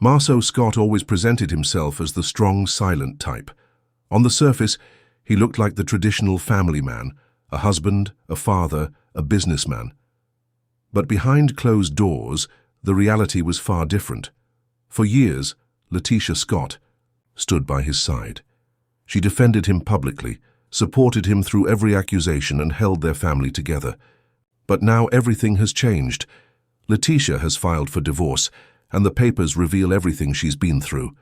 Marsau Scott always presented himself as the strong, silent type. On the surface, he looked like the traditional family man, a husband, a father, a businessman. But behind closed doors, the reality was far different. For years, LaTisha Scott stood by his side. She defended him publicly, supported him through every accusation, and held their family together. But now everything has changed. LaTisha has filed for divorce, and the papers reveal everything she's been through.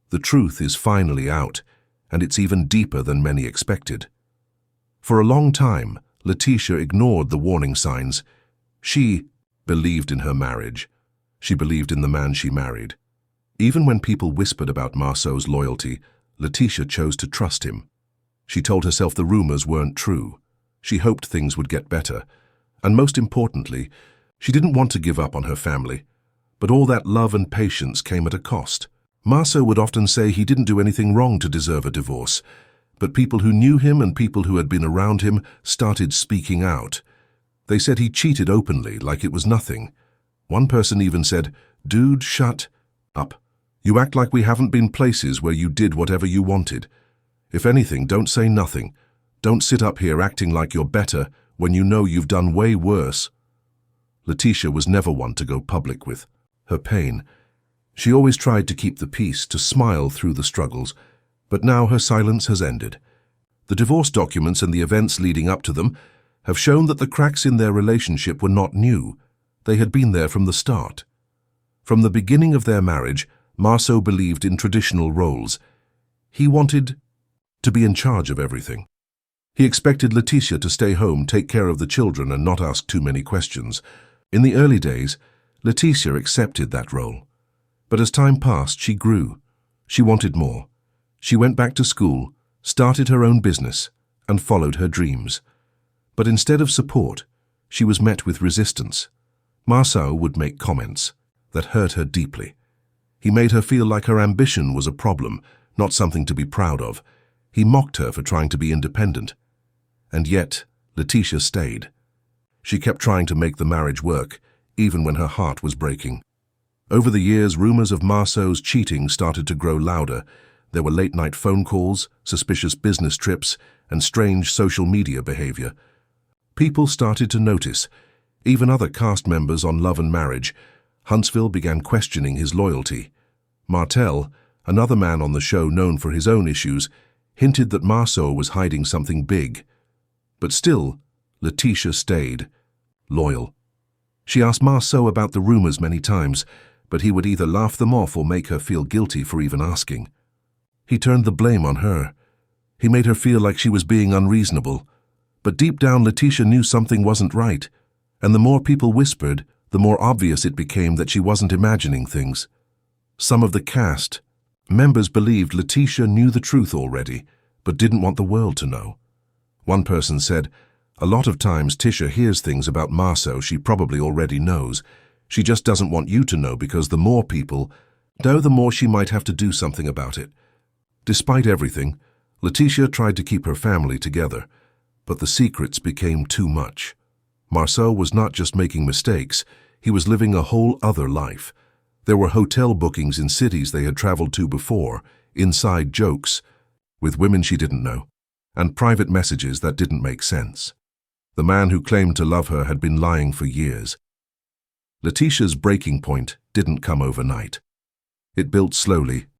The truth is finally out, and it's even deeper than many expected. For a long time, LaTisha ignored the warning signs. She believed in her marriage. She believed in the man she married. Even when people whispered about Marsau's loyalty, LaTisha chose to trust him. She told herself the rumors weren't true. She hoped things would get better. And most importantly, she didn't want to give up on her family. But all that love and patience came at a cost. Marsau would often say he didn't do anything wrong to deserve a divorce. But people who knew him and people who had been around him started speaking out. They said he cheated openly, like it was nothing. One person even said, "Dude, shut up. You act like we haven't been places where you did whatever you wanted. If anything, don't say nothing. Don't sit up here acting like you're better when you know you've done way worse." LaTisha was never one to go public with her pain. She always tried to keep the peace, to smile through the struggles, but now her silence has ended. The divorce documents and the events leading up to them have shown that the cracks in their relationship were not new. They had been there from the start. From the beginning of their marriage, Marsau believed in traditional roles. He wanted to be in charge of everything. He expected LaTisha to stay home, take care of the children, and not ask too many questions. In the early days, LaTisha accepted that role. But as time passed, she grew. She wanted more. She went back to school, started her own business, and followed her dreams. But instead of support, she was met with resistance. Marsau would make comments that hurt her deeply. He made her feel like her ambition was a problem, not something to be proud of. He mocked her for trying to be independent. And yet, LaTisha stayed. She kept trying to make the marriage work, even when her heart was breaking. Over the years, rumors of Marsau's cheating started to grow louder. There were late-night phone calls, suspicious business trips, and strange social media behavior. People started to notice. Even other cast members on Love and Marriage. Huntsville began questioning his loyalty. Martell, another man on the show known for his own issues, hinted that Marsau was hiding something big. But still, LaTisha stayed, loyal. She asked Marsau about the rumors many times, but he would either laugh them off or make her feel guilty for even asking. He turned the blame on her. He made her feel like she was being unreasonable. But deep down, LaTisha knew something wasn't right, and the more people whispered, the more obvious it became that she wasn't imagining things. Some of the cast members believed LaTisha knew the truth already, but didn't want the world to know. One person said, "A lot of times Tisha hears things about Marsau she probably already knows. She just doesn't want you to know because the more people know, the more she might have to do something about it." Despite everything, LaTisha tried to keep her family together, but the secrets became too much. Marsau was not just making mistakes, he was living a whole other life. There were hotel bookings in cities they had traveled to before, inside jokes, with women she didn't know, and private messages that didn't make sense. The man who claimed to love her had been lying for years. LaTisha's breaking point didn't come overnight. It built slowly,